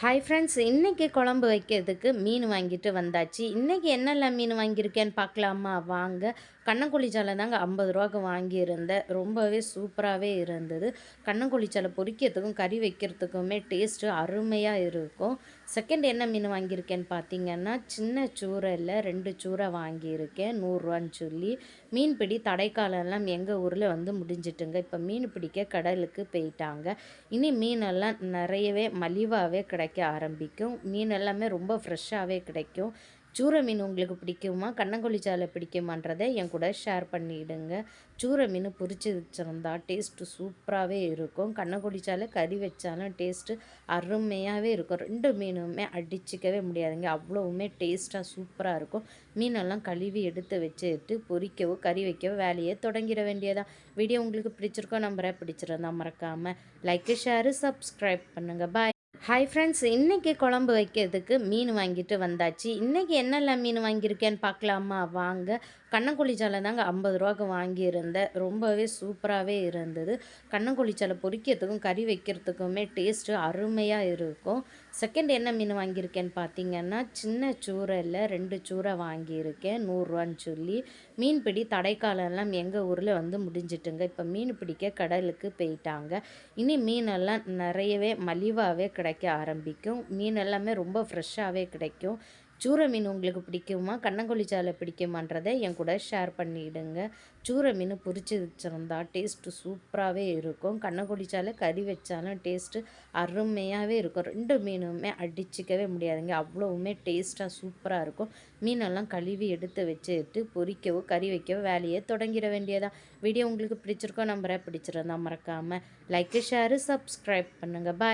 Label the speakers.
Speaker 1: Hi friends, இன்றைக்கி குழம்பு வைக்கிறதுக்கு மீன் வாங்கிட்டு வந்தாச்சு. இன்றைக்கி என்னெல்லாம் மீன் வாங்கியிருக்கேன்னு பார்க்கலாமா? வாங்க. கண்ணங்குழி சாலை தாங்க 50 ரூபாய்க்கு வாங்கியிருந்தேன். ரொம்பவே சூப்பராகவே இருந்தது. கண்ணங்குழி சாலை பொரிக்கிறதுக்கும் கறி வைக்கிறதுக்குமே டேஸ்ட்டு அருமையாக இருக்கும். செகண்ட் என்ன மீன் வாங்கியிருக்கேன்னு பார்த்தீங்கன்னா, சின்ன சூறையில் 2 சூறை வாங்கியிருக்கேன் 100 ரூபான்னு சொல்லி. மீன்பிடி தடைக்காலம்லாம் எங்கள் ஊரில் முடிஞ்சிட்டுங்க. இப்போ மீன் பிடிக்க கடலுக்கு போயிட்டாங்க. இனி மீனெல்லாம் நிறையவே மலிவாகவே கிடைக்கும் ஆரம்பிக்கும். மீன் எல்லாமே ரொம்ப ஃப்ரெஷ்ஷாகவே கிடைக்கும். சூரை மீன் உங்களுக்கு பிடிக்குமா, கண்ணங்குழி சாலை பிடிக்குமான்றதை என் கூட ஷேர் பண்ணிவிடுங்க. சூரை மீன் பொரிச்சு வச்சுருந்தா டேஸ்ட்டு சூப்பராகவே இருக்கும். கண்ணங்குழி சாலை கறி வச்சாலும் டேஸ்ட்டு அருமையாகவே இருக்கும். 2 மீனுமே அடிச்சிக்கவே முடியாதுங்க. அவ்வளோவுமே டேஸ்ட்டாக சூப்பராக இருக்கும். மீனெல்லாம் கழுவி எடுத்து வச்சுட்டு பொரிக்கவோ கறி வைக்கவோ வேலையை தொடங்கிட வேண்டியதான். வீடியோ உங்களுக்கு பிடிச்சிருக்கோ நம்புறேன். பிடிச்சிருந்தா மறக்காமல் லைக்கு, ஷேரு, சப்ஸ்கிரைப் பண்ணுங்கள். பாய். ஹாய் ஃப்ரெண்ட்ஸ், இன்றைக்கி குழம்பு வைக்கிறதுக்கு மீன் வாங்கிட்டு வந்தாச்சு. இன்றைக்கி என்னெல்லாம் மீன் வாங்கியிருக்கேன்னு பார்க்கலாமா? வாங்க. கண்ணங்குழி சாலை தாங்க 50 ரூபாய்க்கு வாங்கியிருந்தேன். ரொம்பவே சூப்பராகவே இருந்தது. கண்ணங்குழி சாலை பொரிக்கிறதுக்கும் கறி வைக்கிறதுக்குமே டேஸ்ட்டு அருமையாக இருக்கும். செகண்ட் என்ன மீன் வாங்கியிருக்கேன்னு பார்த்தீங்கன்னா, சின்ன சூறையில் 2 சூறை வாங்கியிருக்கேன் 100 ரூபான்னு சொல்லி. மீன்பிடி தடைக்காலம்லாம் எங்கள் ஊரில் முடிஞ்சிட்டுங்க. இப்போ மீன் பிடிக்க கடலுக்கு போயிட்டாங்க. இனி மீனெல்லாம் நிறையவே மலிவாகவே கிடைக்க ஆரம்பிக்கும். மீன் எல்லாமே ரொம்ப ஃப்ரெஷ்ஷாகவே கிடைக்கும். சூரை மீன் உங்களுக்கு பிடிக்குமா, கண்ணங்குழி சாலை பிடிக்குமான்றதை என் கூட ஷேர் பண்ணிவிடுங்க. சூரை மீன் பொரிச்சு வச்சுருந்தா டேஸ்ட்டு சூப்பராகவே இருக்கும். கண்ணங்குழி சாலை கறி வச்சாலும் டேஸ்ட்டு அருமையாகவே இருக்கும். 2 மீனுமே அடிச்சிக்கவே முடியாதுங்க. அவ்வளோவுமே டேஸ்ட்டாக சூப்பராக இருக்கும். மீனெல்லாம் கழுவி எடுத்து வச்சுட்டு பொரிக்கவோ கறி வைக்கவோ வேலையை தொடங்கிட வேண்டியதான். வீடியோ உங்களுக்கு பிடிச்சிருக்கோ நம்புறேன். பிடிச்சிருந்தா மறக்காமல் லைக்கு, ஷேரு, சப்ஸ்கிரைப் பண்ணுங்கள். பாய்.